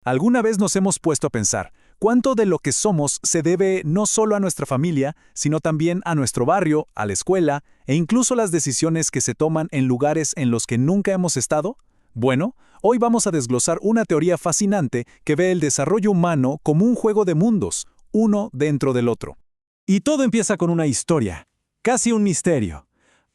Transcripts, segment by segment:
¿Alguna vez nos hemos puesto a pensar cuánto de lo que somos se debe no solo a nuestra familia, sino también a nuestro barrio, a la escuela e incluso las decisiones que se toman en lugares en los que nunca hemos estado? Bueno, hoy vamos a desglosar una teoría fascinante que ve el desarrollo humano como un juego de mundos, uno dentro del otro. Y todo empieza con una historia, casi un misterio.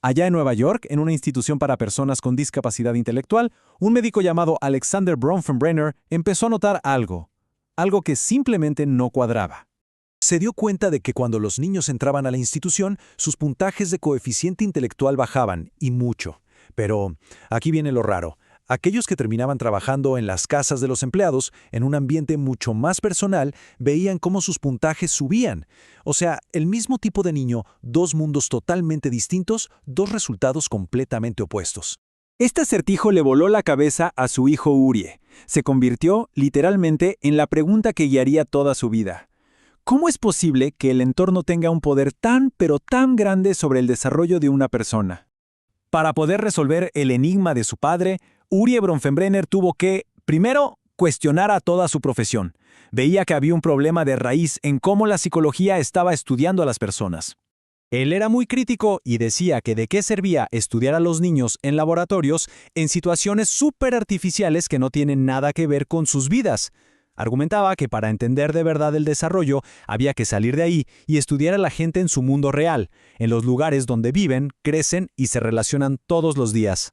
Allá en Nueva York, en una institución para personas con discapacidad intelectual, un médico llamado Alexander Bronfenbrenner empezó a notar algo que simplemente no cuadraba. Se dio cuenta de que cuando los niños entraban a la institución, sus puntajes de coeficiente intelectual bajaban, y mucho. Pero aquí viene lo raro. Aquellos que terminaban trabajando en las casas de los empleados, en un ambiente mucho más personal, veían cómo sus puntajes subían. O sea, el mismo tipo de niño, dos mundos totalmente distintos, dos resultados completamente opuestos. Este acertijo le voló la cabeza a su hijo Urie. Se convirtió, literalmente, en la pregunta que guiaría toda su vida. ¿Cómo es posible que el entorno tenga un poder tan, pero tan grande sobre el desarrollo de una persona? Para poder resolver el enigma de su padre, Urie Bronfenbrenner tuvo que, primero, cuestionar a toda su profesión. Veía que había un problema de raíz en cómo la psicología estaba estudiando a las personas. Él era muy crítico y decía que de qué servía estudiar a los niños en laboratorios en situaciones súper artificiales que no tienen nada que ver con sus vidas. Argumentaba que para entender de verdad el desarrollo había que salir de ahí y estudiar a la gente en su mundo real, en los lugares donde viven, crecen y se relacionan todos los días.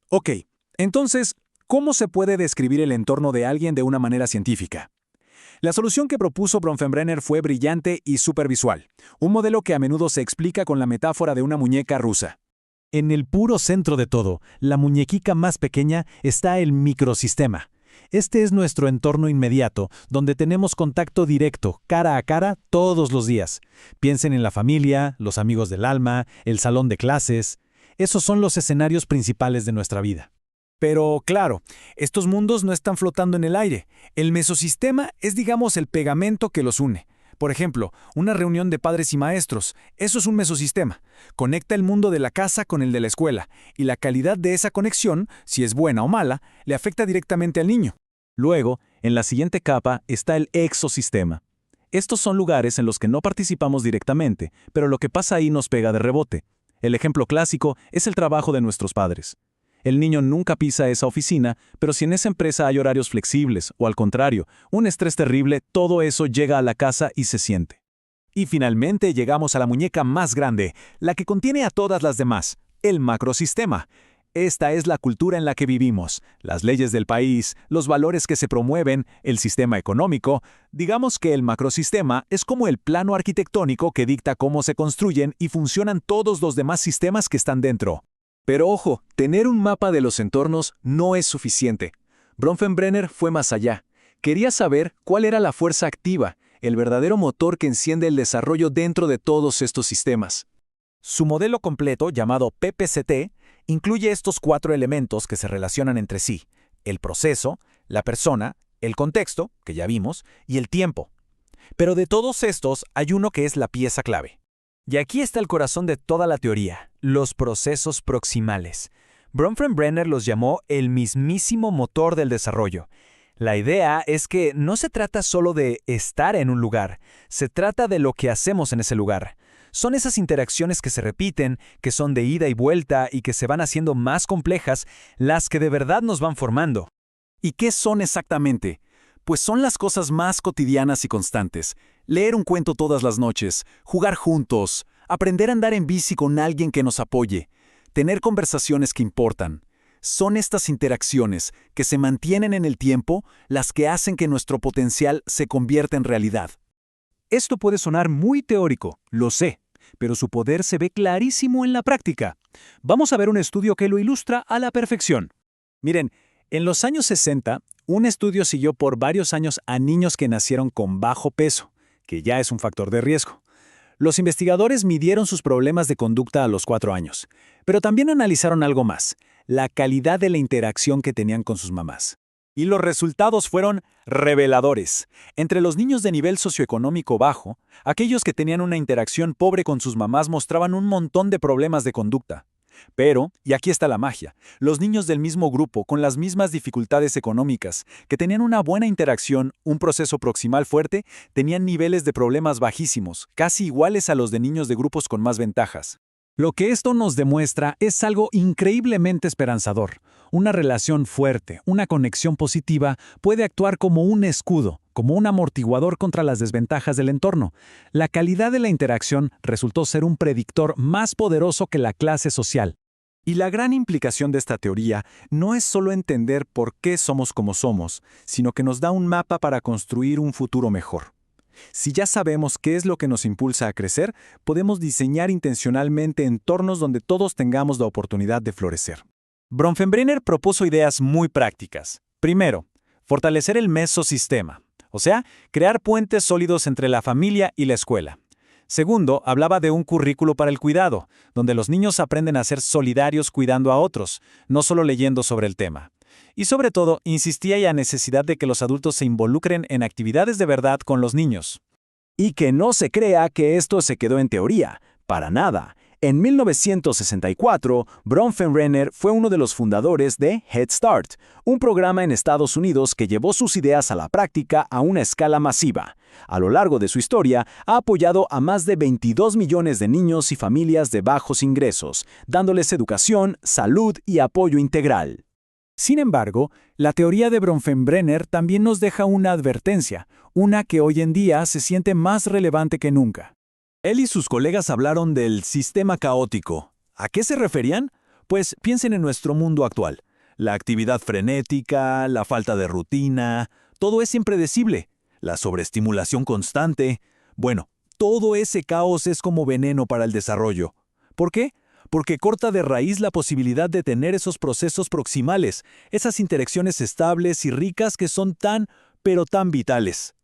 Ok, entonces, ¿cómo se puede describir el entorno de alguien de una manera científica? La solución que propuso Bronfenbrenner fue brillante y supervisual, un modelo que a menudo se explica con la metáfora de una muñeca rusa. En el puro centro de todo, la muñequica más pequeña, está el microsistema. Este es nuestro entorno inmediato, donde tenemos contacto directo, cara a cara, todos los días. Piensen en la familia, los amigos del alma, el salón de clases. Esos son los escenarios principales de nuestra vida. Pero, claro, estos mundos no están flotando en el aire. El mesosistema es, digamos, el pegamento que los une. Por ejemplo, una reunión de padres y maestros, eso es un mesosistema. Conecta el mundo de la casa con el de la escuela, y la calidad de esa conexión, si es buena o mala, le afecta directamente al niño. Luego, en la siguiente capa, está el exosistema. Estos son lugares en los que no participamos directamente, pero lo que pasa ahí nos pega de rebote. El ejemplo clásico es el trabajo de nuestros padres. El niño nunca pisa esa oficina, pero si en esa empresa hay horarios flexibles, o al contrario, un estrés terrible, todo eso llega a la casa y se siente. Y finalmente llegamos a la muñeca más grande, la que contiene a todas las demás, el macrosistema. Esta es la cultura en la que vivimos, las leyes del país, los valores que se promueven, el sistema económico. Digamos que el macrosistema es como el plano arquitectónico que dicta cómo se construyen y funcionan todos los demás sistemas que están dentro. Pero ojo, tener un mapa de los entornos no es suficiente. Bronfenbrenner fue más allá. Quería saber cuál era la fuerza activa, el verdadero motor que enciende el desarrollo dentro de todos estos sistemas. Su modelo completo, llamado PPCT, incluye estos 4 elementos que se relacionan entre sí: el proceso, la persona, el contexto, que ya vimos, y el tiempo. Pero de todos estos hay uno que es la pieza clave. Y aquí está el corazón de toda la teoría, los procesos proximales. Bronfenbrenner los llamó el mismísimo motor del desarrollo. La idea es que no se trata solo de estar en un lugar, se trata de lo que hacemos en ese lugar. Son esas interacciones que se repiten, que son de ida y vuelta y que se van haciendo más complejas, las que de verdad nos van formando. ¿Y qué son exactamente? Pues son las cosas más cotidianas y constantes. Leer un cuento todas las noches, jugar juntos, aprender a andar en bici con alguien que nos apoye, tener conversaciones que importan. Son estas interacciones que se mantienen en el tiempo las que hacen que nuestro potencial se convierta en realidad. Esto puede sonar muy teórico, lo sé, pero su poder se ve clarísimo en la práctica. Vamos a ver un estudio que lo ilustra a la perfección. Miren, en los años 60, un estudio siguió por varios años a niños que nacieron con bajo peso, que ya es un factor de riesgo. Los investigadores midieron sus problemas de conducta a los 4 años, pero también analizaron algo más: la calidad de la interacción que tenían con sus mamás. Y los resultados fueron reveladores. Entre los niños de nivel socioeconómico bajo, aquellos que tenían una interacción pobre con sus mamás mostraban un montón de problemas de conducta. Pero, y aquí está la magia, los niños del mismo grupo, con las mismas dificultades económicas, que tenían una buena interacción, un proceso proximal fuerte, tenían niveles de problemas bajísimos, casi iguales a los de niños de grupos con más ventajas. Lo que esto nos demuestra es algo increíblemente esperanzador. Una relación fuerte, una conexión positiva, puede actuar como un escudo, como un amortiguador contra las desventajas del entorno. La calidad de la interacción resultó ser un predictor más poderoso que la clase social. Y la gran implicación de esta teoría no es solo entender por qué somos como somos, sino que nos da un mapa para construir un futuro mejor. Si ya sabemos qué es lo que nos impulsa a crecer, podemos diseñar intencionalmente entornos donde todos tengamos la oportunidad de florecer. Bronfenbrenner propuso ideas muy prácticas. Primero, fortalecer el mesosistema, o sea, crear puentes sólidos entre la familia y la escuela. Segundo, hablaba de un currículo para el cuidado, donde los niños aprenden a ser solidarios cuidando a otros, no solo leyendo sobre el tema. Y sobre todo, insistía en la necesidad de que los adultos se involucren en actividades de verdad con los niños. Y que no se crea que esto se quedó en teoría, para nada. En 1964, Bronfenbrenner fue uno de los fundadores de Head Start, un programa en Estados Unidos que llevó sus ideas a la práctica a una escala masiva. A lo largo de su historia, ha apoyado a más de 22 millones de niños y familias de bajos ingresos, dándoles educación, salud y apoyo integral. Sin embargo, la teoría de Bronfenbrenner también nos deja una advertencia, una que hoy en día se siente más relevante que nunca. Él y sus colegas hablaron del sistema caótico. ¿A qué se referían? Pues piensen en nuestro mundo actual. La actividad frenética, la falta de rutina, todo es impredecible. La sobreestimulación constante. Bueno, todo ese caos es como veneno para el desarrollo. ¿Por qué? Porque corta de raíz la posibilidad de tener esos procesos proximales, esas interacciones estables y ricas que son tan, pero tan vitales.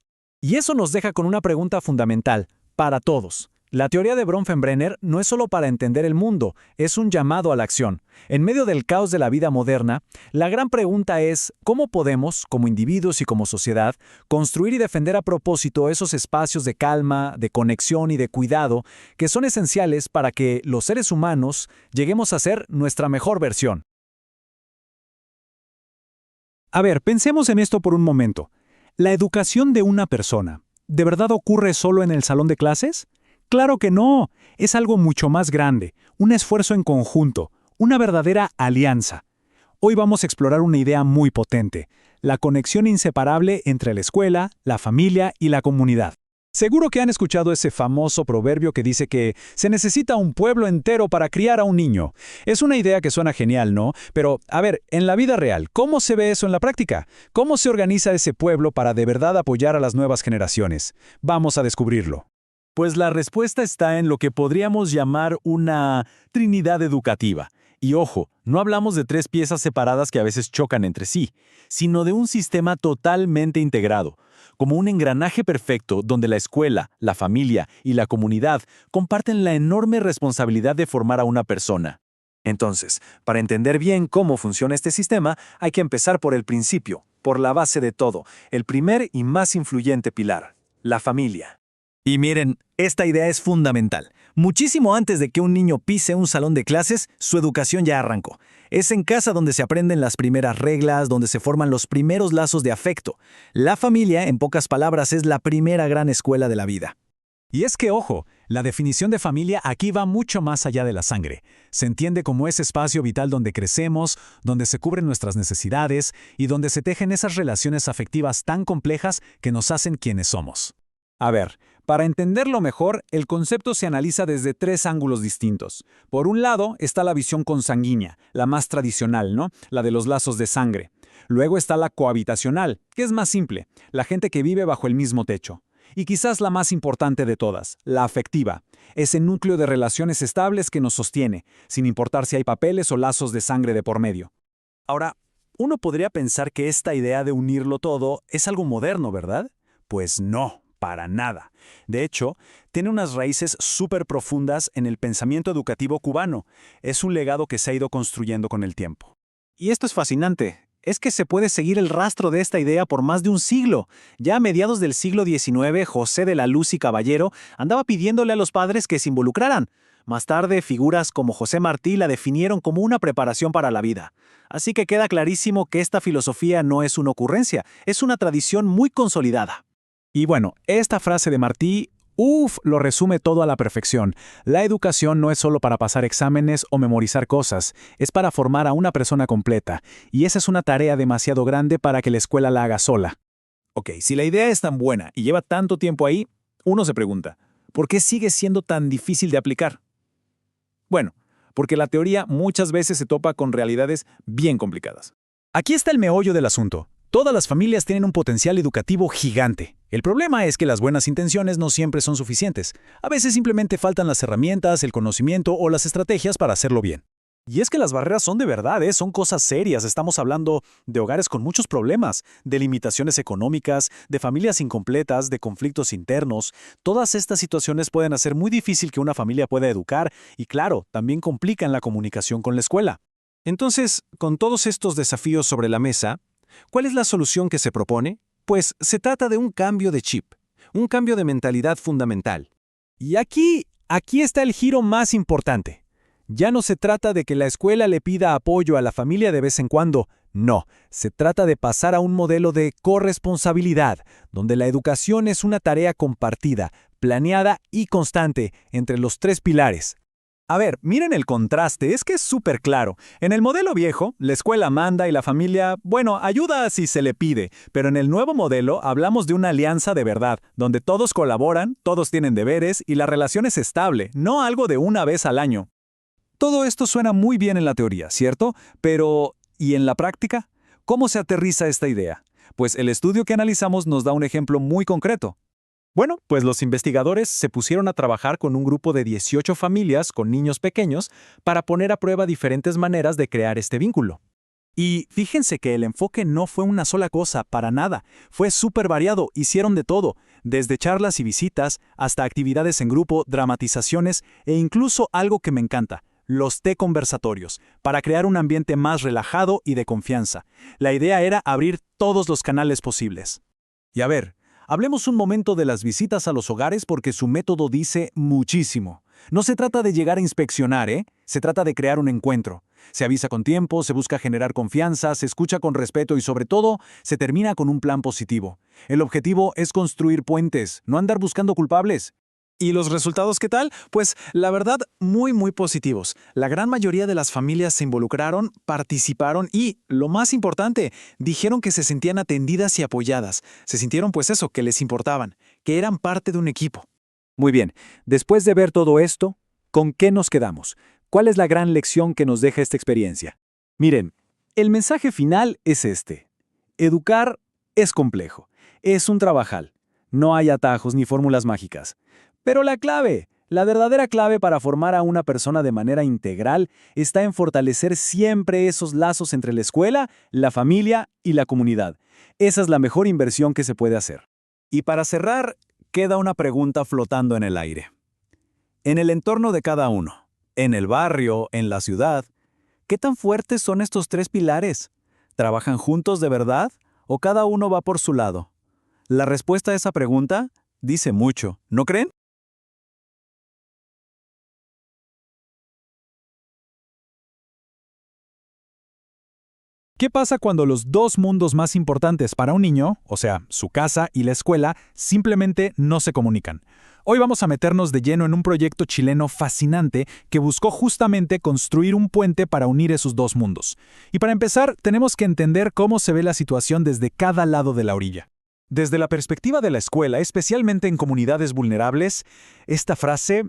Y eso nos deja con una pregunta fundamental, para todos. La teoría de Bronfenbrenner no es solo para entender el mundo, es un llamado a la acción. En medio del caos de la vida moderna, la gran pregunta es, ¿cómo podemos, como individuos y como sociedad, construir y defender a propósito esos espacios de calma, de conexión y de cuidado que son esenciales para que los seres humanos lleguemos a ser nuestra mejor versión? A ver, pensemos en esto por un momento. ¿La educación de una persona de verdad ocurre solo en el salón de clases? Claro que no, es algo mucho más grande, un esfuerzo en conjunto, una verdadera alianza. Hoy vamos a explorar una idea muy potente, la conexión inseparable entre la escuela, la familia y la comunidad. Seguro que han escuchado ese famoso proverbio que dice que se necesita un pueblo entero para criar a un niño. Es una idea que suena genial, ¿no? Pero, a ver, en la vida real, ¿cómo se ve eso en la práctica? ¿Cómo se organiza ese pueblo para de verdad apoyar a las nuevas generaciones? Vamos a descubrirlo. Pues la respuesta está en lo que podríamos llamar una trinidad educativa. Y ojo, no hablamos de tres piezas separadas que a veces chocan entre sí, sino de un sistema totalmente integrado, como un engranaje perfecto donde la escuela, la familia y la comunidad comparten la enorme responsabilidad de formar a una persona. Entonces, para entender bien cómo funciona este sistema, hay que empezar por el principio, por la base de todo, el primer y más influyente pilar, la familia. Y miren, esta idea es fundamental. Muchísimo antes de que un niño pise un salón de clases, su educación ya arrancó. Es en casa donde se aprenden las primeras reglas, donde se forman los primeros lazos de afecto. La familia, en pocas palabras, es la primera gran escuela de la vida. Y es que, ojo, la definición de familia aquí va mucho más allá de la sangre. Se entiende como ese espacio vital donde crecemos, donde se cubren nuestras necesidades y donde se tejen esas relaciones afectivas tan complejas que nos hacen quienes somos. A ver, para entenderlo mejor, el concepto se analiza desde tres ángulos distintos. Por un lado está la visión consanguínea, la más tradicional, ¿no? La de los lazos de sangre. Luego está la cohabitacional, que es más simple, la gente que vive bajo el mismo techo. Y quizás la más importante de todas, la afectiva, ese núcleo de relaciones estables que nos sostiene, sin importar si hay papeles o lazos de sangre de por medio. Ahora, uno podría pensar que esta idea de unirlo todo es algo moderno, ¿verdad? Pues no. Para nada. De hecho, tiene unas raíces súper profundas en el pensamiento educativo cubano. Es un legado que se ha ido construyendo con el tiempo. Y esto es fascinante. Es que se puede seguir el rastro de esta idea por más de un siglo. Ya a mediados del siglo XIX, José de la Luz y Caballero andaba pidiéndole a los padres que se involucraran. Más tarde, figuras como José Martí la definieron como una preparación para la vida. Así que queda clarísimo que esta filosofía no es una ocurrencia, es una tradición muy consolidada. Y bueno, esta frase de Martí, lo resume todo a la perfección. La educación no es solo para pasar exámenes o memorizar cosas, es para formar a una persona completa, y esa es una tarea demasiado grande para que la escuela la haga sola. Ok, si la idea es tan buena y lleva tanto tiempo ahí, uno se pregunta, ¿por qué sigue siendo tan difícil de aplicar? Bueno, porque la teoría muchas veces se topa con realidades bien complicadas. Aquí está el meollo del asunto. Todas las familias tienen un potencial educativo gigante. El problema es que las buenas intenciones no siempre son suficientes. A veces simplemente faltan las herramientas, el conocimiento o las estrategias para hacerlo bien. Y es que las barreras son de verdad, son cosas serias. Estamos hablando de hogares con muchos problemas, de limitaciones económicas, de familias incompletas, de conflictos internos. Todas estas situaciones pueden hacer muy difícil que una familia pueda educar y, claro, también complican la comunicación con la escuela. Entonces, con todos estos desafíos sobre la mesa, ¿cuál es la solución que se propone? Pues se trata de un cambio de chip, un cambio de mentalidad fundamental. Y aquí está el giro más importante. Ya no se trata de que la escuela le pida apoyo a la familia de vez en cuando, no, se trata de pasar a un modelo de corresponsabilidad, donde la educación es una tarea compartida, planeada y constante entre los tres pilares. A ver, miren el contraste, es que es súper claro. En el modelo viejo, la escuela manda y la familia, ayuda si se le pide, pero en el nuevo modelo hablamos de una alianza de verdad, donde todos colaboran, todos tienen deberes y la relación es estable, no algo de una vez al año. Todo esto suena muy bien en la teoría, ¿cierto? Pero, ¿y en la práctica? ¿Cómo se aterriza esta idea? Pues el estudio que analizamos nos da un ejemplo muy concreto. Bueno, pues los investigadores se pusieron a trabajar con un grupo de 18 familias con niños pequeños para poner a prueba diferentes maneras de crear este vínculo. Y fíjense que el enfoque no fue una sola cosa, para nada. Fue súper variado, hicieron de todo, desde charlas y visitas hasta actividades en grupo, dramatizaciones e incluso algo que me encanta, los té conversatorios, para crear un ambiente más relajado y de confianza. La idea era abrir todos los canales posibles. Y a ver, hablemos un momento de las visitas a los hogares porque su método dice muchísimo. No se trata de llegar a inspeccionar, se trata de crear un encuentro. Se avisa con tiempo, se busca generar confianza, se escucha con respeto y sobre todo, se termina con un plan positivo. El objetivo es construir puentes, no andar buscando culpables. ¿Y los resultados qué tal? Pues la verdad, muy positivos. La gran mayoría de las familias se involucraron, participaron y, lo más importante, dijeron que se sentían atendidas y apoyadas. Se sintieron que les importaban, que eran parte de un equipo. Muy bien, después de ver todo esto, ¿con qué nos quedamos? ¿Cuál es la gran lección que nos deja esta experiencia? Miren, el mensaje final es este. Educar es complejo, es un trabajal. No hay atajos ni fórmulas mágicas. Pero la verdadera clave para formar a una persona de manera integral está en fortalecer siempre esos lazos entre la escuela, la familia y la comunidad. Esa es la mejor inversión que se puede hacer. Y para cerrar, queda una pregunta flotando en el aire. En el entorno de cada uno, en el barrio, en la ciudad, ¿qué tan fuertes son estos tres pilares? ¿Trabajan juntos de verdad o cada uno va por su lado? La respuesta a esa pregunta dice mucho, ¿no creen? ¿Qué pasa cuando los dos mundos más importantes para un niño, o sea, su casa y la escuela, simplemente no se comunican? Hoy vamos a meternos de lleno en un proyecto chileno fascinante que buscó justamente construir un puente para unir esos dos mundos. Y para empezar, tenemos que entender cómo se ve la situación desde cada lado de la orilla. Desde la perspectiva de la escuela, especialmente en comunidades vulnerables, esta frase,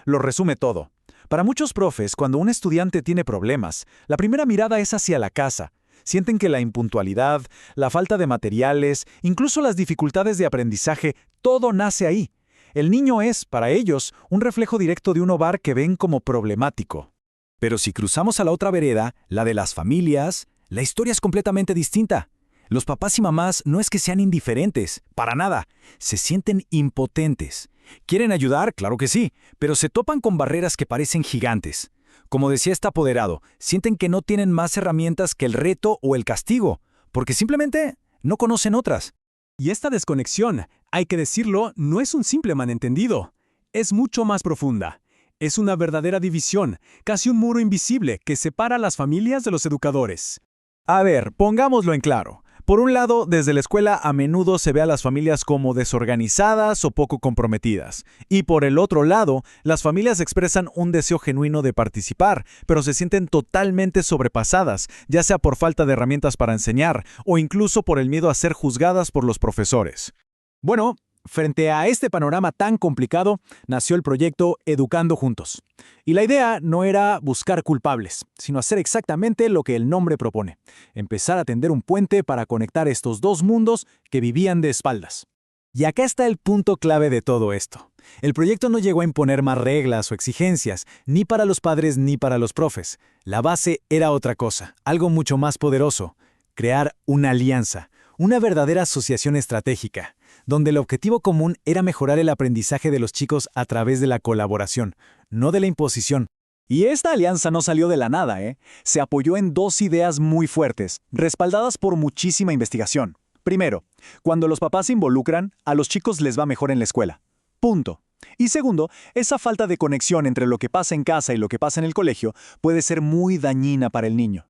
lo resume todo. Para muchos profes, cuando un estudiante tiene problemas, la primera mirada es hacia la casa. Sienten que la impuntualidad, la falta de materiales, incluso las dificultades de aprendizaje, todo nace ahí. El niño es, para ellos, un reflejo directo de un hogar que ven como problemático. Pero si cruzamos a la otra vereda, la de las familias, la historia es completamente distinta. Los papás y mamás no es que sean indiferentes, para nada. Se sienten impotentes. ¿Quieren ayudar? Claro que sí, pero se topan con barreras que parecen gigantes. Como decía este apoderado, sienten que no tienen más herramientas que el reto o el castigo, porque simplemente no conocen otras. Y esta desconexión, hay que decirlo, no es un simple malentendido. Es mucho más profunda. Es una verdadera división, casi un muro invisible que separa a las familias de los educadores. A ver, pongámoslo en claro. Por un lado, desde la escuela a menudo se ve a las familias como desorganizadas o poco comprometidas. Y por el otro lado, las familias expresan un deseo genuino de participar, pero se sienten totalmente sobrepasadas, ya sea por falta de herramientas para enseñar o incluso por el miedo a ser juzgadas por los profesores. Bueno, frente a este panorama tan complicado, nació el proyecto Educando Juntos. Y la idea no era buscar culpables, sino hacer exactamente lo que el nombre propone: empezar a tender un puente para conectar estos dos mundos que vivían de espaldas. Y acá está el punto clave de todo esto. El proyecto no llegó a imponer más reglas o exigencias, ni para los padres ni para los profes. La base era otra cosa, algo mucho más poderoso: crear una alianza, una verdadera asociación estratégica, donde el objetivo común era mejorar el aprendizaje de los chicos a través de la colaboración, no de la imposición. Y esta alianza no salió de la nada, ¿eh? Se apoyó en dos ideas muy fuertes, respaldadas por muchísima investigación. Primero, cuando los papás se involucran, a los chicos les va mejor en la escuela. Punto. Y segundo, esa falta de conexión entre lo que pasa en casa y lo que pasa en el colegio puede ser muy dañina para el niño.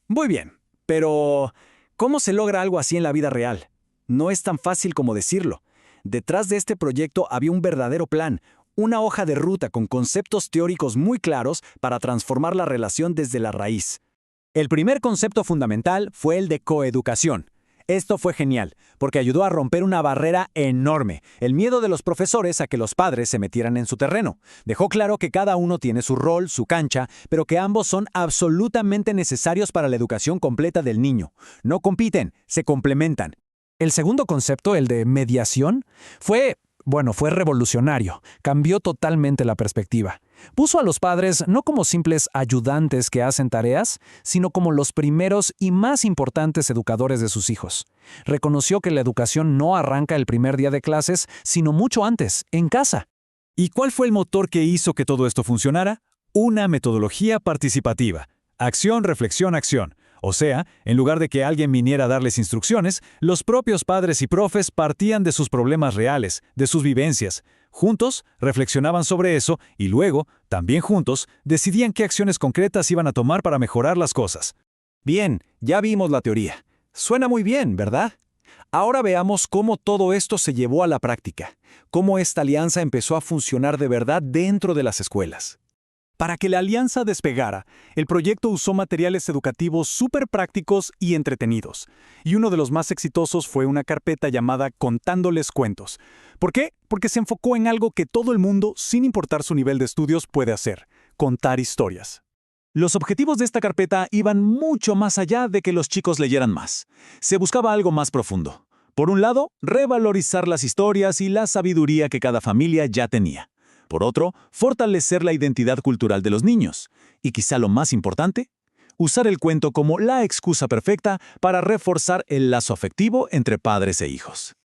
Muy bien, pero ¿cómo se logra algo así en la vida real? No es tan fácil como decirlo. Detrás de este proyecto había un verdadero plan, una hoja de ruta con conceptos teóricos muy claros para transformar la relación desde la raíz. El primer concepto fundamental fue el de coeducación. Esto fue genial, porque ayudó a romper una barrera enorme, el miedo de los profesores a que los padres se metieran en su terreno. Dejó claro que cada uno tiene su rol, su cancha, pero que ambos son absolutamente necesarios para la educación completa del niño. No compiten, se complementan. El segundo concepto, el de mediación, fue revolucionario. Cambió totalmente la perspectiva. Puso a los padres no como simples ayudantes que hacen tareas, sino como los primeros y más importantes educadores de sus hijos. Reconoció que la educación no arranca el primer día de clases, sino mucho antes, en casa. ¿Y cuál fue el motor que hizo que todo esto funcionara? Una metodología participativa. Acción, reflexión, acción. O sea, en lugar de que alguien viniera a darles instrucciones, los propios padres y profes partían de sus problemas reales, de sus vivencias. Juntos, reflexionaban sobre eso y luego, también juntos, decidían qué acciones concretas iban a tomar para mejorar las cosas. Bien, ya vimos la teoría. Suena muy bien, ¿verdad? Ahora veamos cómo todo esto se llevó a la práctica, cómo esta alianza empezó a funcionar de verdad dentro de las escuelas. Para que la alianza despegara, el proyecto usó materiales educativos súper prácticos y entretenidos. Y uno de los más exitosos fue una carpeta llamada Contándoles Cuentos. ¿Por qué? Porque se enfocó en algo que todo el mundo, sin importar su nivel de estudios, puede hacer: contar historias. Los objetivos de esta carpeta iban mucho más allá de que los chicos leyeran más. Se buscaba algo más profundo. Por un lado, revalorizar las historias y la sabiduría que cada familia ya tenía. Por otro, fortalecer la identidad cultural de los niños. Y quizá lo más importante, usar el cuento como la excusa perfecta para reforzar el lazo afectivo entre padres e hijos.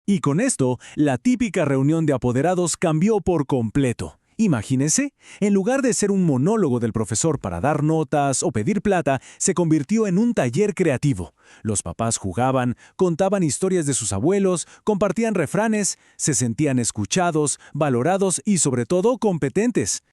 Y con esto, la típica reunión de apoderados cambió por completo. Imagínense, en lugar de ser un monólogo del profesor para dar notas o pedir plata, se convirtió en un taller creativo. Los papás jugaban, contaban historias de sus abuelos, compartían refranes, se sentían escuchados, valorados y sobre todo competentes.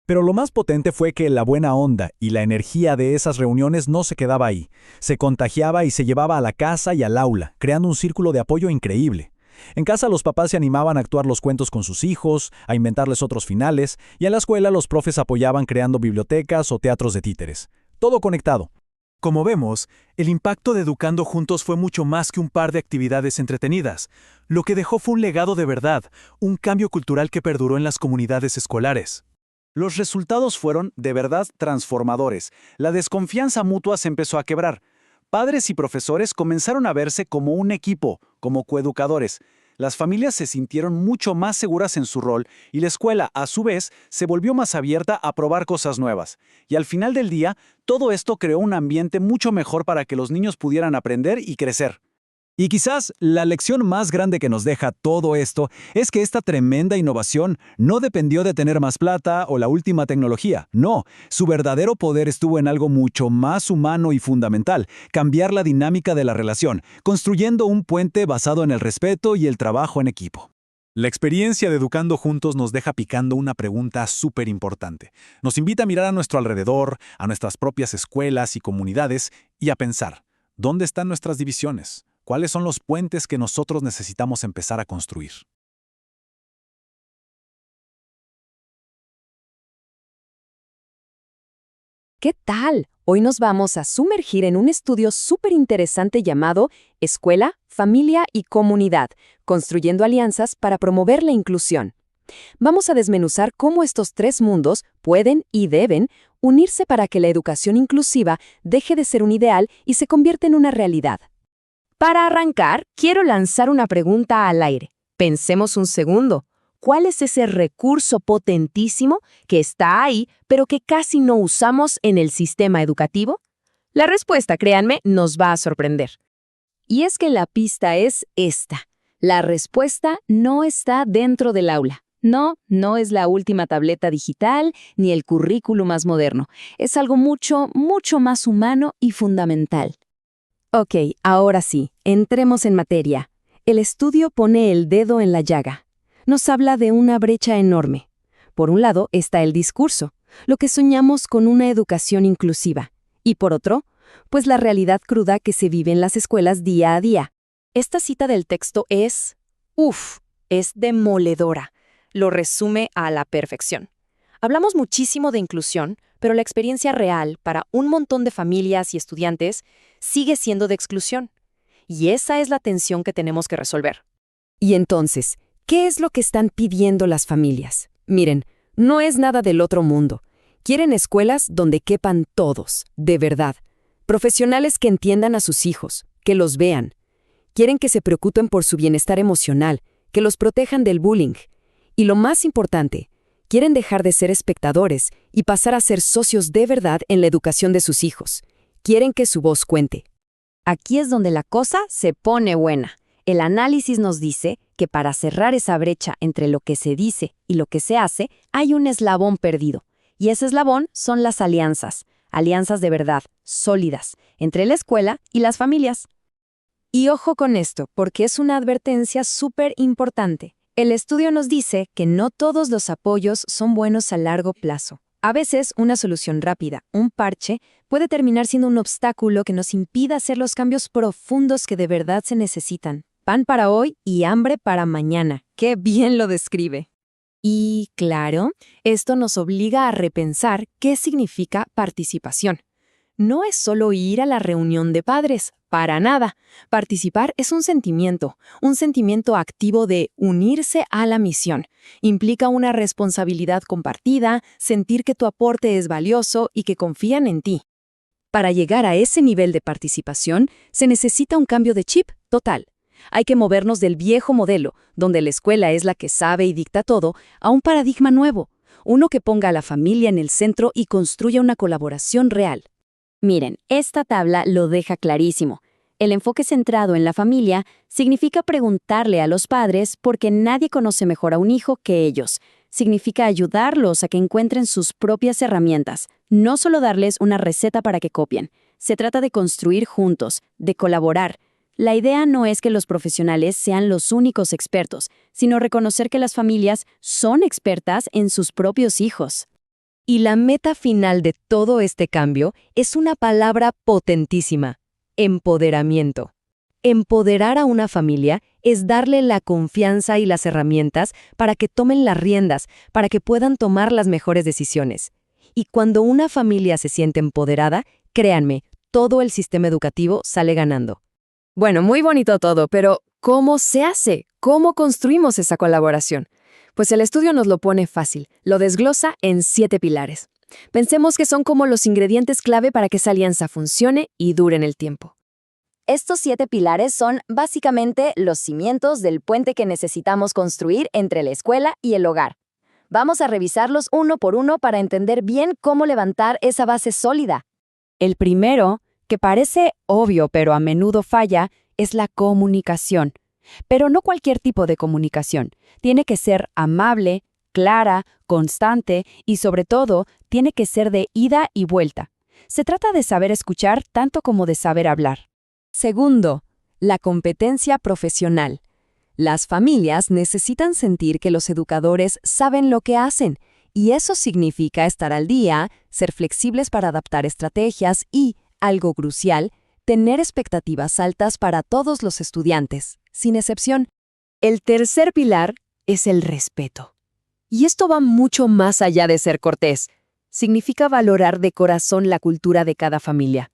Pero lo más potente fue que la buena onda y la energía de esas reuniones no se quedaba ahí. Se contagiaba y se llevaba a la casa y al aula, creando un círculo de apoyo increíble. En casa los papás se animaban a actuar los cuentos con sus hijos, a inventarles otros finales, y en la escuela los profes apoyaban creando bibliotecas o teatros de títeres. Todo conectado. Como vemos, el impacto de Educando Juntos fue mucho más que un par de actividades entretenidas. Lo que dejó fue un legado de verdad, un cambio cultural que perduró en las comunidades escolares. Los resultados fueron, de verdad, transformadores. La desconfianza mutua se empezó a quebrar. Padres y profesores comenzaron a verse como un equipo, como coeducadores. Las familias se sintieron mucho más seguras en su rol y la escuela, a su vez, se volvió más abierta a probar cosas nuevas. Y al final del día, todo esto creó un ambiente mucho mejor para que los niños pudieran aprender y crecer. Y quizás la lección más grande que nos deja todo esto es que esta tremenda innovación no dependió de tener más plata o la última tecnología. No, su verdadero poder estuvo en algo mucho más humano y fundamental: cambiar la dinámica de la relación, construyendo un puente basado en el respeto y el trabajo en equipo. La experiencia de Educando Juntos nos deja picando una pregunta súper importante. Nos invita a mirar a nuestro alrededor, a nuestras propias escuelas y comunidades, y a pensar, ¿dónde están nuestras divisiones? ¿Cuáles son los puentes que nosotros necesitamos empezar a construir? ¿Qué tal? Hoy nos vamos a sumergir en un estudio súper interesante llamado Escuela, Familia y Comunidad, construyendo alianzas para promover la inclusión. Vamos a desmenuzar cómo estos tres mundos pueden y deben unirse para que la educación inclusiva deje de ser un ideal y se convierta en una realidad. Para arrancar, quiero lanzar una pregunta al aire. Pensemos un segundo. ¿Cuál es ese recurso potentísimo que está ahí, pero que casi no usamos en el sistema educativo? La respuesta, créanme, nos va a sorprender. Y es que la pista es esta. La respuesta no está dentro del aula. No, no es la última tableta digital ni el currículo más moderno. Es algo mucho, mucho más humano y fundamental. Ok, ahora sí, entremos en materia. El estudio pone el dedo en la llaga. Nos habla de una brecha enorme. Por un lado está el discurso, lo que soñamos con una educación inclusiva. Y por otro, pues la realidad cruda que se vive en las escuelas día a día. Esta cita del texto es demoledora. Lo resume a la perfección. Hablamos muchísimo de inclusión, pero la experiencia real para un montón de familias y estudiantes sigue siendo de exclusión. Y esa es la tensión que tenemos que resolver. Y entonces, ¿qué es lo que están pidiendo las familias? Miren, no es nada del otro mundo. Quieren escuelas donde quepan todos, de verdad. Profesionales que entiendan a sus hijos, que los vean. Quieren que se preocupen por su bienestar emocional, que los protejan del bullying. Y lo más importante, quieren dejar de ser espectadores y pasar a ser socios de verdad en la educación de sus hijos. Quieren que su voz cuente. Aquí es donde la cosa se pone buena. El análisis nos dice que para cerrar esa brecha entre lo que se dice y lo que se hace, hay un eslabón perdido. Y ese eslabón son las alianzas. Alianzas de verdad, sólidas, entre la escuela y las familias. Y ojo con esto, porque es una advertencia súper importante. El estudio nos dice que no todos los apoyos son buenos a largo plazo. A veces, una solución rápida, un parche, puede terminar siendo un obstáculo que nos impida hacer los cambios profundos que de verdad se necesitan. Pan para hoy y hambre para mañana. ¡Qué bien lo describe! Y, claro, esto nos obliga a repensar qué significa participación. No es solo ir a la reunión de padres, para nada. Participar es un sentimiento activo de unirse a la misión. Implica una responsabilidad compartida, sentir que tu aporte es valioso y que confían en ti. Para llegar a ese nivel de participación, se necesita un cambio de chip total. Hay que movernos del viejo modelo, donde la escuela es la que sabe y dicta todo, a un paradigma nuevo, uno que ponga a la familia en el centro y construya una colaboración real. Miren, esta tabla lo deja clarísimo. El enfoque centrado en la familia significa preguntarle a los padres porque nadie conoce mejor a un hijo que ellos. Significa ayudarlos a que encuentren sus propias herramientas, no solo darles una receta para que copien. Se trata de construir juntos, de colaborar. La idea no es que los profesionales sean los únicos expertos, sino reconocer que las familias son expertas en sus propios hijos. Y la meta final de todo este cambio es una palabra potentísima: empoderamiento. Empoderar a una familia es darle la confianza y las herramientas para que tomen las riendas, para que puedan tomar las mejores decisiones. Y cuando una familia se siente empoderada, créanme, todo el sistema educativo sale ganando. Bueno, muy bonito todo, pero ¿cómo se hace? ¿Cómo construimos esa colaboración? Pues el estudio nos lo pone fácil, lo desglosa en 7 pilares. Pensemos que son como los ingredientes clave para que esa alianza funcione y dure en el tiempo. Estos 7 pilares son básicamente los cimientos del puente que necesitamos construir entre la escuela y el hogar. Vamos a revisarlos uno por uno para entender bien cómo levantar esa base sólida. El primero, que parece obvio pero a menudo falla, es la comunicación. Pero no cualquier tipo de comunicación. Tiene que ser amable, clara, constante y sobre todo tiene que ser de ida y vuelta. Se trata de saber escuchar tanto como de saber hablar. Segundo, la competencia profesional. Las familias necesitan sentir que los educadores saben lo que hacen, y eso significa estar al día, ser flexibles para adaptar estrategias y, algo crucial, tener expectativas altas para todos los estudiantes, sin excepción. El tercer pilar es el respeto. Y esto va mucho más allá de ser cortés. Significa valorar de corazón la cultura de cada familia,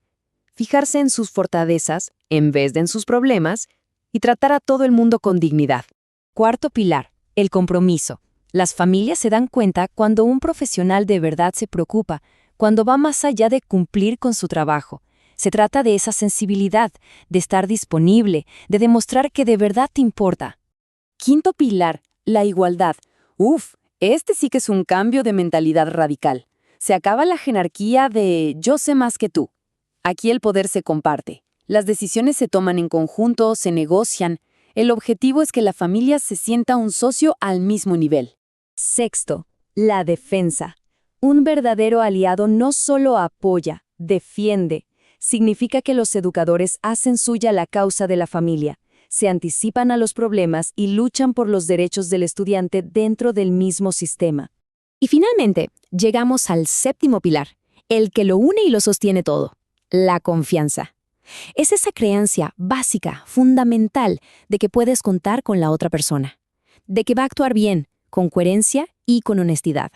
fijarse en sus fortalezas en vez de en sus problemas y tratar a todo el mundo con dignidad. Cuarto pilar, el compromiso. Las familias se dan cuenta cuando un profesional de verdad se preocupa, cuando va más allá de cumplir con su trabajo. Se trata de esa sensibilidad, de estar disponible, de demostrar que de verdad te importa. Quinto pilar, la igualdad. Este sí que es un cambio de mentalidad radical. Se acaba la jerarquía de yo sé más que tú. Aquí el poder se comparte. Las decisiones se toman en conjunto, se negocian. El objetivo es que la familia se sienta un socio al mismo nivel. Sexto, la defensa. Un verdadero aliado no solo apoya, defiende. Significa que los educadores hacen suya la causa de la familia, se anticipan a los problemas y luchan por los derechos del estudiante dentro del mismo sistema. Y finalmente, llegamos al séptimo pilar, el que lo une y lo sostiene todo, la confianza. Es esa creencia básica, fundamental, de que puedes contar con la otra persona, de que va a actuar bien, con coherencia y con honestidad.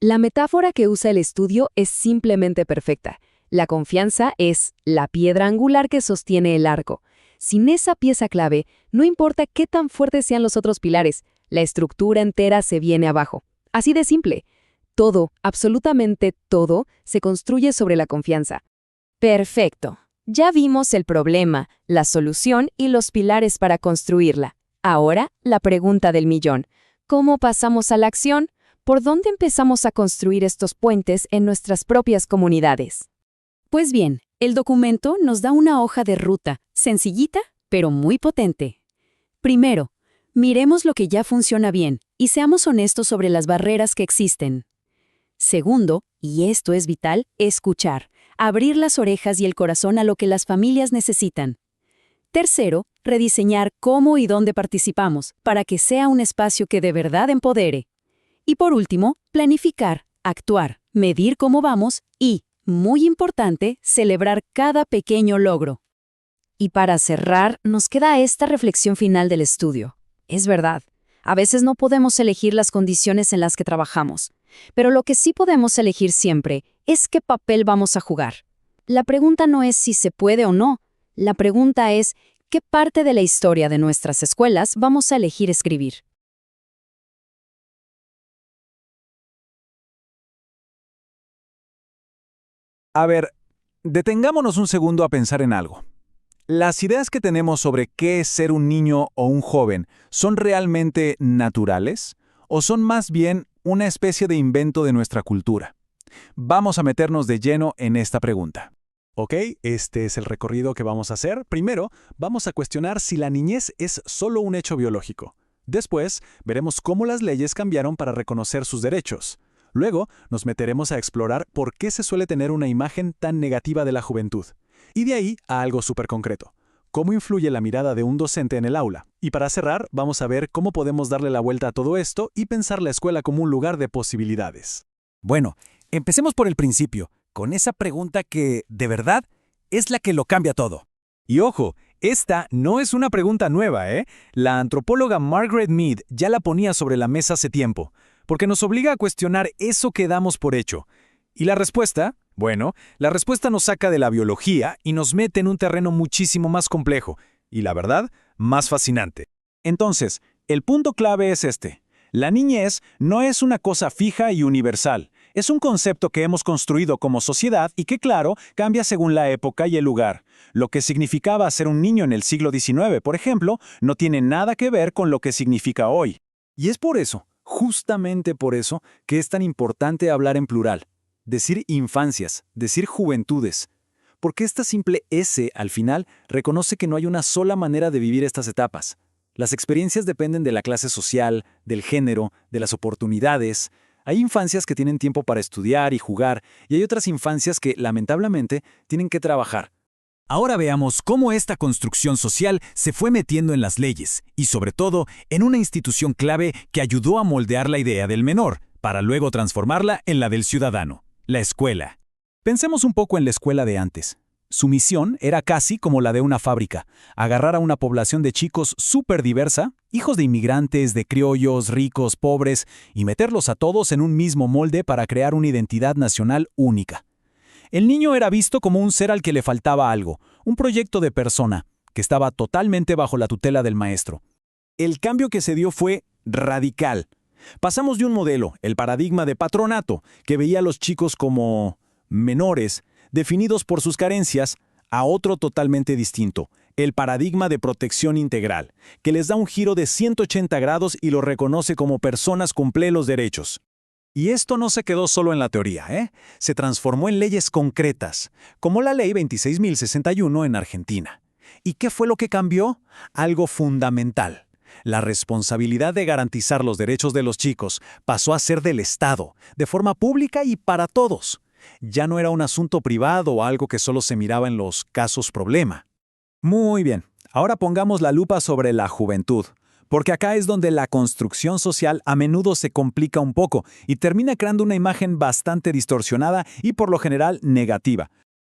La metáfora que usa el estudio es simplemente perfecta. La confianza es la piedra angular que sostiene el arco. Sin esa pieza clave, no importa qué tan fuertes sean los otros pilares, la estructura entera se viene abajo. Así de simple. Todo, absolutamente todo, se construye sobre la confianza. Perfecto. Ya vimos el problema, la solución y los pilares para construirla. Ahora, la pregunta del millón. ¿Cómo pasamos a la acción? ¿Por dónde empezamos a construir estos puentes en nuestras propias comunidades? Pues bien, el documento nos da una hoja de ruta, sencillita, pero muy potente. Primero, miremos lo que ya funciona bien y seamos honestos sobre las barreras que existen. Segundo, y esto es vital, escuchar, abrir las orejas y el corazón a lo que las familias necesitan. Tercero, rediseñar cómo y dónde participamos para que sea un espacio que de verdad empodere. Y por último, planificar, actuar, medir cómo vamos y, muy importante, celebrar cada pequeño logro. Y para cerrar, nos queda esta reflexión final del estudio. Es verdad, a veces no podemos elegir las condiciones en las que trabajamos, pero lo que sí podemos elegir siempre es qué papel vamos a jugar. La pregunta no es si se puede o no, la pregunta es qué parte de la historia de nuestras escuelas vamos a elegir escribir. A ver, detengámonos un segundo a pensar en algo. ¿Las ideas que tenemos sobre qué es ser un niño o un joven son realmente naturales o son más bien una especie de invento de nuestra cultura? Vamos a meternos de lleno en esta pregunta. Ok, este es el recorrido que vamos a hacer. Primero, vamos a cuestionar si la niñez es solo un hecho biológico. Después, veremos cómo las leyes cambiaron para reconocer sus derechos. Luego, nos meteremos a explorar por qué se suele tener una imagen tan negativa de la juventud. Y de ahí a algo súper concreto. ¿Cómo influye la mirada de un docente en el aula? Y para cerrar, vamos a ver cómo podemos darle la vuelta a todo esto y pensar la escuela como un lugar de posibilidades. Bueno, empecemos por el principio, con esa pregunta que, de verdad, es la que lo cambia todo. Y ojo, esta no es una pregunta nueva, ¿eh? La antropóloga Margaret Mead ya la ponía sobre la mesa hace tiempo, porque nos obliga a cuestionar eso que damos por hecho. ¿Y la respuesta? Bueno, la respuesta nos saca de la biología y nos mete en un terreno muchísimo más complejo, y la verdad, más fascinante. Entonces, el punto clave es este. La niñez no es una cosa fija y universal. Es un concepto que hemos construido como sociedad y que, claro, cambia según la época y el lugar. Lo que significaba ser un niño en el siglo XIX, por ejemplo, no tiene nada que ver con lo que significa hoy. Y es por eso, justamente por eso, que es tan importante hablar en plural. Decir infancias, decir juventudes. Porque esta simple S al final reconoce que no hay una sola manera de vivir estas etapas. Las experiencias dependen de la clase social, del género, de las oportunidades. Hay infancias que tienen tiempo para estudiar y jugar, y hay otras infancias que, lamentablemente, tienen que trabajar. Ahora veamos cómo esta construcción social se fue metiendo en las leyes y, sobre todo, en una institución clave que ayudó a moldear la idea del menor, para luego transformarla en la del ciudadano, la escuela. Pensemos un poco en la escuela de antes. Su misión era casi como la de una fábrica, agarrar a una población de chicos súper diversa, hijos de inmigrantes, de criollos, ricos, pobres, y meterlos a todos en un mismo molde para crear una identidad nacional única. El niño era visto como un ser al que le faltaba algo, un proyecto de persona, que estaba totalmente bajo la tutela del maestro. El cambio que se dio fue radical. Pasamos de un modelo, el paradigma de patronato, que veía a los chicos como menores, definidos por sus carencias, a otro totalmente distinto, el paradigma de protección integral, que les da un giro de 180 grados y los reconoce como personas con plenos derechos. Y esto no se quedó solo en la teoría, Se transformó en leyes concretas, como la Ley 26.061 en Argentina. ¿Y qué fue lo que cambió? Algo fundamental. La responsabilidad de garantizar los derechos de los chicos pasó a ser del Estado, de forma pública y para todos. Ya no era un asunto privado o algo que solo se miraba en los casos problema. Muy bien, ahora pongamos la lupa sobre la juventud. Porque acá es donde la construcción social a menudo se complica un poco y termina creando una imagen bastante distorsionada y por lo general negativa.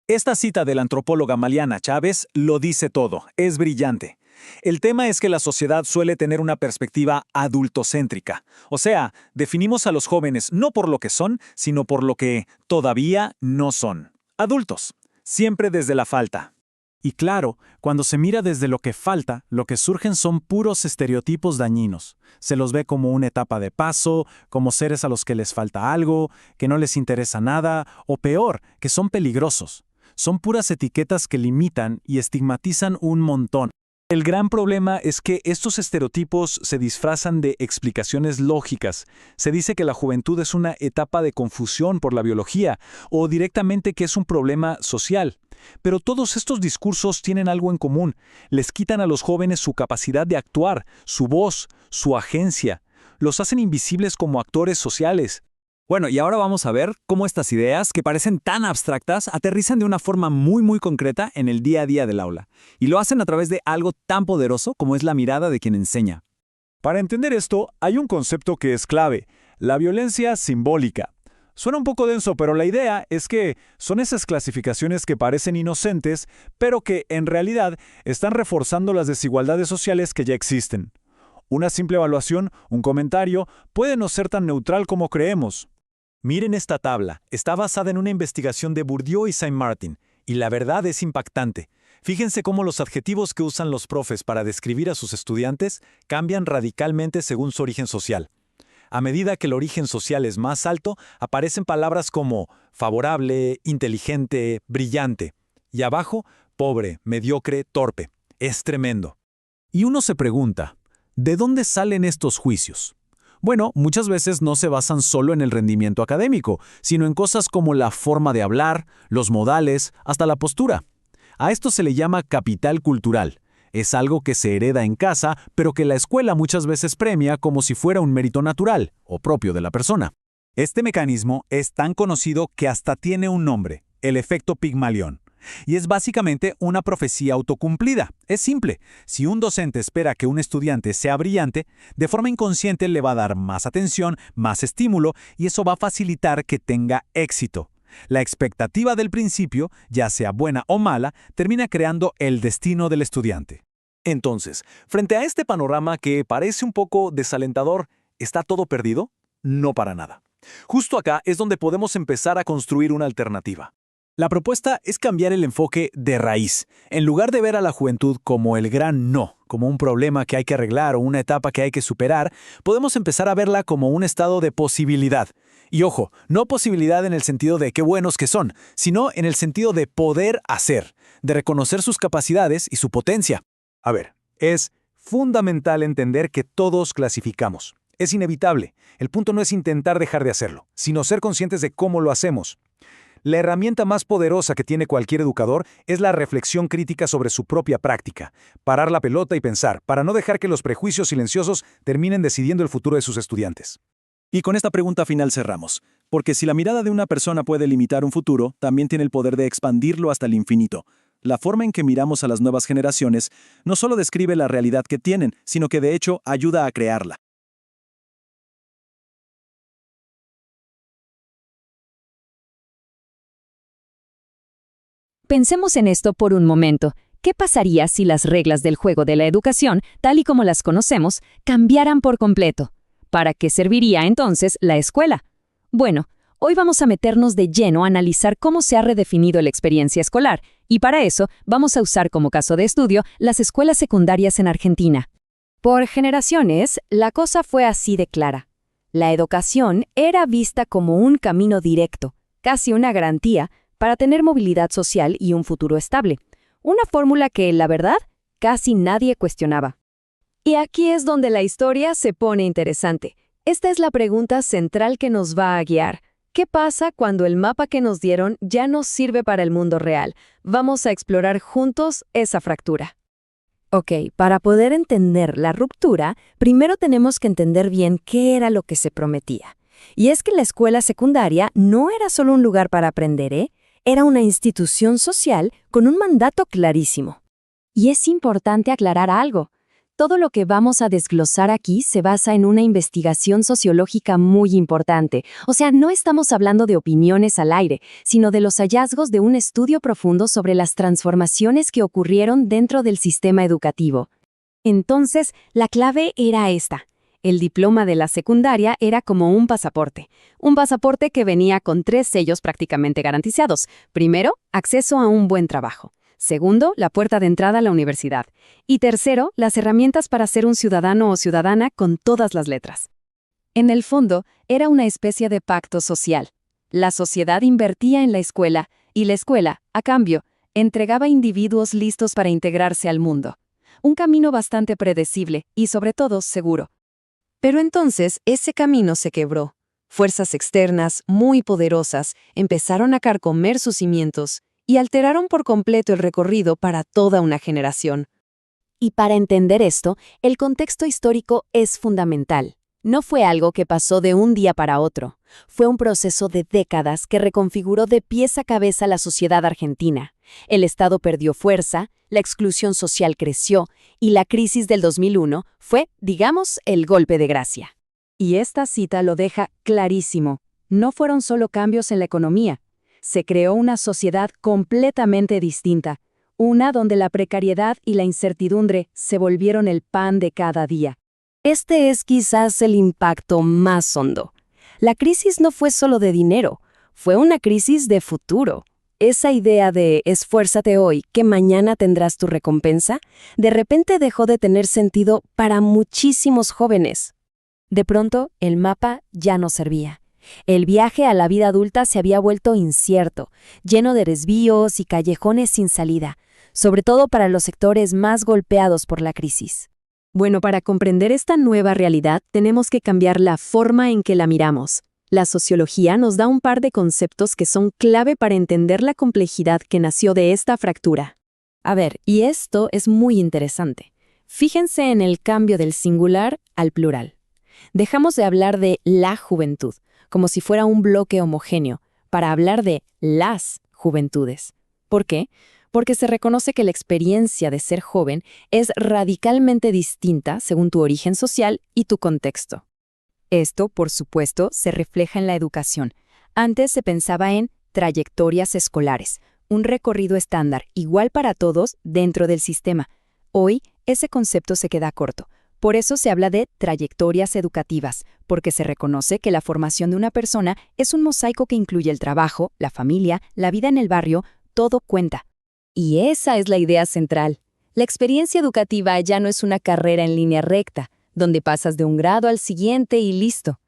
Esta cita de la antropóloga Maliana Chávez lo dice todo, es brillante. El tema es que la sociedad suele tener una perspectiva adultocéntrica. O sea, definimos a los jóvenes no por lo que son, sino por lo que todavía no son. Adultos, siempre desde la falta. Y claro, cuando se mira desde lo que falta, lo que surgen son puros estereotipos dañinos. Se los ve como una etapa de paso, como seres a los que les falta algo, que no les interesa nada, o peor, que son peligrosos. Son puras etiquetas que limitan y estigmatizan un montón. El gran problema es que estos estereotipos se disfrazan de explicaciones lógicas. Se dice que la juventud es una etapa de confusión por la biología, o directamente que es un problema social. Pero todos estos discursos tienen algo en común. Les quitan a los jóvenes su capacidad de actuar, su voz, su agencia. Los hacen invisibles como actores sociales. Bueno, y ahora vamos a ver cómo estas ideas, que parecen tan abstractas, aterrizan de una forma muy concreta en el día a día del aula. Y lo hacen a través de algo tan poderoso como es la mirada de quien enseña. Para entender esto, hay un concepto que es clave: la violencia simbólica. Suena un poco denso, pero la idea es que son esas clasificaciones que parecen inocentes, pero que, en realidad, están reforzando las desigualdades sociales que ya existen. Una simple evaluación, un comentario, puede no ser tan neutral como creemos. Miren esta tabla, está basada en una investigación de Bourdieu y Saint-Martin, y la verdad es impactante. Fíjense cómo los adjetivos que usan los profes para describir a sus estudiantes cambian radicalmente según su origen social. A medida que el origen social es más alto, aparecen palabras como favorable, inteligente, brillante. Y abajo, pobre, mediocre, torpe. Es tremendo. Y uno se pregunta, ¿de dónde salen estos juicios? Bueno, muchas veces no se basan solo en el rendimiento académico, sino en cosas como la forma de hablar, los modales, hasta la postura. A esto se le llama capital cultural. Es algo que se hereda en casa, pero que la escuela muchas veces premia como si fuera un mérito natural o propio de la persona. Este mecanismo es tan conocido que hasta tiene un nombre, el efecto Pigmalión. Y es básicamente una profecía autocumplida. Es simple. Si un docente espera que un estudiante sea brillante, de forma inconsciente le va a dar más atención, más estímulo, y eso va a facilitar que tenga éxito. La expectativa del principio, ya sea buena o mala, termina creando el destino del estudiante. Entonces, frente a este panorama que parece un poco desalentador, ¿está todo perdido? No para nada. Justo acá es donde podemos empezar a construir una alternativa. La propuesta es cambiar el enfoque de raíz. En lugar de ver a la juventud como el gran no, como un problema que hay que arreglar o una etapa que hay que superar, podemos empezar a verla como un estado de posibilidad. Y ojo, no posibilidad en el sentido de qué buenos que son, sino en el sentido de poder hacer, de reconocer sus capacidades y su potencia. A ver, es fundamental entender que todos clasificamos. Es inevitable. El punto no es intentar dejar de hacerlo, sino ser conscientes de cómo lo hacemos. La herramienta más poderosa que tiene cualquier educador es la reflexión crítica sobre su propia práctica. Parar la pelota y pensar, para no dejar que los prejuicios silenciosos terminen decidiendo el futuro de sus estudiantes. Y con esta pregunta final cerramos, porque si la mirada de una persona puede limitar un futuro, también tiene el poder de expandirlo hasta el infinito. La forma en que miramos a las nuevas generaciones no solo describe la realidad que tienen, sino que de hecho ayuda a crearla. Pensemos en esto por un momento. ¿Qué pasaría si las reglas del juego de la educación, tal y como las conocemos, cambiaran por completo? ¿Para qué serviría entonces la escuela? Bueno, hoy vamos a meternos de lleno a analizar cómo se ha redefinido la experiencia escolar, y para eso vamos a usar como caso de estudio las escuelas secundarias en Argentina. Por generaciones, la cosa fue así de clara. La educación era vista como un camino directo, casi una garantía, para tener movilidad social y un futuro estable. Una fórmula que, la verdad, casi nadie cuestionaba. Y aquí es donde la historia se pone interesante. Esta es la pregunta central que nos va a guiar. ¿Qué pasa cuando el mapa que nos dieron ya no sirve para el mundo real? Vamos a explorar juntos esa fractura. Ok, para poder entender la ruptura, primero tenemos que entender bien qué era lo que se prometía. Y es que la escuela secundaria no era solo un lugar para aprender, Era una institución social con un mandato clarísimo. Y es importante aclarar algo. Todo lo que vamos a desglosar aquí se basa en una investigación sociológica muy importante. O sea, no estamos hablando de opiniones al aire, sino de los hallazgos de un estudio profundo sobre las transformaciones que ocurrieron dentro del sistema educativo. Entonces, la clave era esta. El diploma de la secundaria era como un pasaporte que venía con 3 sellos prácticamente garantizados. Primero, acceso a un buen trabajo. Segundo, la puerta de entrada a la universidad. Y tercero, las herramientas para ser un ciudadano o ciudadana con todas las letras. En el fondo, era una especie de pacto social. La sociedad invertía en la escuela y la escuela, a cambio, entregaba individuos listos para integrarse al mundo. Un camino bastante predecible y, sobre todo, seguro. Pero entonces ese camino se quebró. Fuerzas externas, muy poderosas, empezaron a carcomer sus cimientos y alteraron por completo el recorrido para toda una generación. Y para entender esto, el contexto histórico es fundamental. No fue algo que pasó de un día para otro. Fue un proceso de décadas que reconfiguró de pies a cabeza la sociedad argentina. El Estado perdió fuerza, la exclusión social creció y la crisis del 2001 fue, digamos, el golpe de gracia. Y esta cita lo deja clarísimo. No fueron solo cambios en la economía. Se creó una sociedad completamente distinta, una donde la precariedad y la incertidumbre se volvieron el pan de cada día. Este es quizás el impacto más hondo. La crisis no fue solo de dinero, fue una crisis de futuro. Esa idea de esfuérzate hoy, que mañana tendrás tu recompensa, de repente dejó de tener sentido para muchísimos jóvenes. De pronto, el mapa ya no servía. El viaje a la vida adulta se había vuelto incierto, lleno de desvíos y callejones sin salida, sobre todo para los sectores más golpeados por la crisis. Bueno, para comprender esta nueva realidad, tenemos que cambiar la forma en que la miramos. La sociología nos da un par de conceptos que son clave para entender la complejidad que nació de esta fractura. A ver, y esto es muy interesante. Fíjense en el cambio del singular al plural. Dejamos de hablar de la juventud, como si fuera un bloque homogéneo, para hablar de las juventudes. ¿Por qué? Porque se reconoce que la experiencia de ser joven es radicalmente distinta según tu origen social y tu contexto. Esto, por supuesto, se refleja en la educación. Antes se pensaba en trayectorias escolares, un recorrido estándar, igual para todos dentro del sistema. Hoy, ese concepto se queda corto. Por eso se habla de trayectorias educativas, porque se reconoce que la formación de una persona es un mosaico que incluye el trabajo, la familia, la vida en el barrio, todo cuenta. Y esa es la idea central. La experiencia educativa ya no es una carrera en línea recta, donde pasas de un grado al siguiente y listo.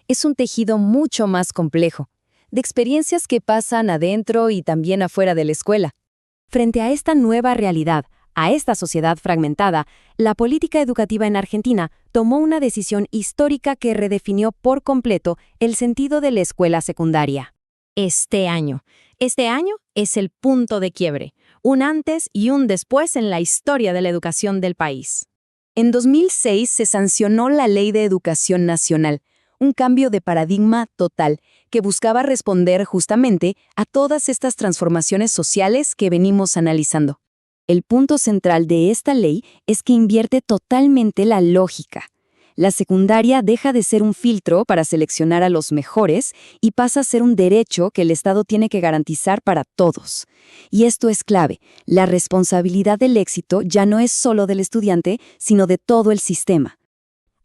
Es un tejido mucho más complejo, de experiencias que pasan adentro y también afuera de la escuela. Frente a esta nueva realidad, a esta sociedad fragmentada, la política educativa en Argentina tomó una decisión histórica que redefinió por completo el sentido de la escuela secundaria. este año. Este año es el punto de quiebre, un antes y un después en la historia de la educación del país. En 2006 se sancionó la Ley de Educación Nacional, un cambio de paradigma total que buscaba responder justamente a todas estas transformaciones sociales que venimos analizando. El punto central de esta ley es que invierte totalmente la lógica. La secundaria deja de ser un filtro para seleccionar a los mejores y pasa a ser un derecho que el Estado tiene que garantizar para todos. Y esto es clave. La responsabilidad del éxito ya no es solo del estudiante, sino de todo el sistema.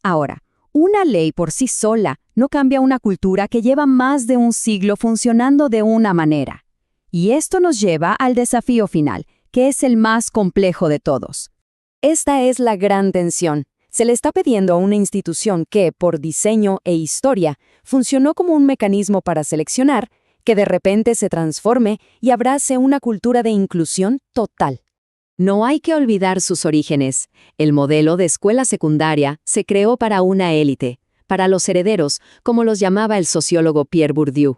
Ahora, una ley por sí sola no cambia una cultura que lleva más de un siglo funcionando de una manera. Y esto nos lleva al desafío final, que es el más complejo de todos. Esta es la gran tensión. Se le está pidiendo a una institución que, por diseño e historia, funcionó como un mecanismo para seleccionar, que de repente se transforme y abrace una cultura de inclusión total. No hay que olvidar sus orígenes. El modelo de escuela secundaria se creó para una élite, para los herederos, como los llamaba el sociólogo Pierre Bourdieu.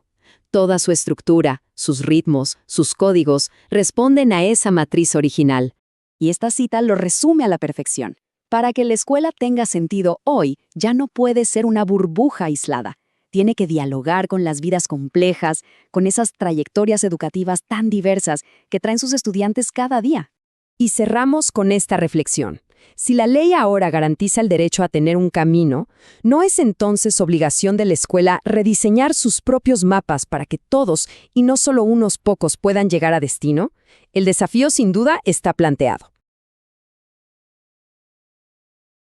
Toda su estructura, sus ritmos, sus códigos, responden a esa matriz original. Y esta cita lo resume a la perfección. Para que la escuela tenga sentido hoy, ya no puede ser una burbuja aislada. Tiene que dialogar con las vidas complejas, con esas trayectorias educativas tan diversas que traen sus estudiantes cada día. Y cerramos con esta reflexión. Si la ley ahora garantiza el derecho a tener un camino, ¿no es entonces obligación de la escuela rediseñar sus propios mapas para que todos, y no solo unos pocos, puedan llegar a destino? El desafío sin duda está planteado.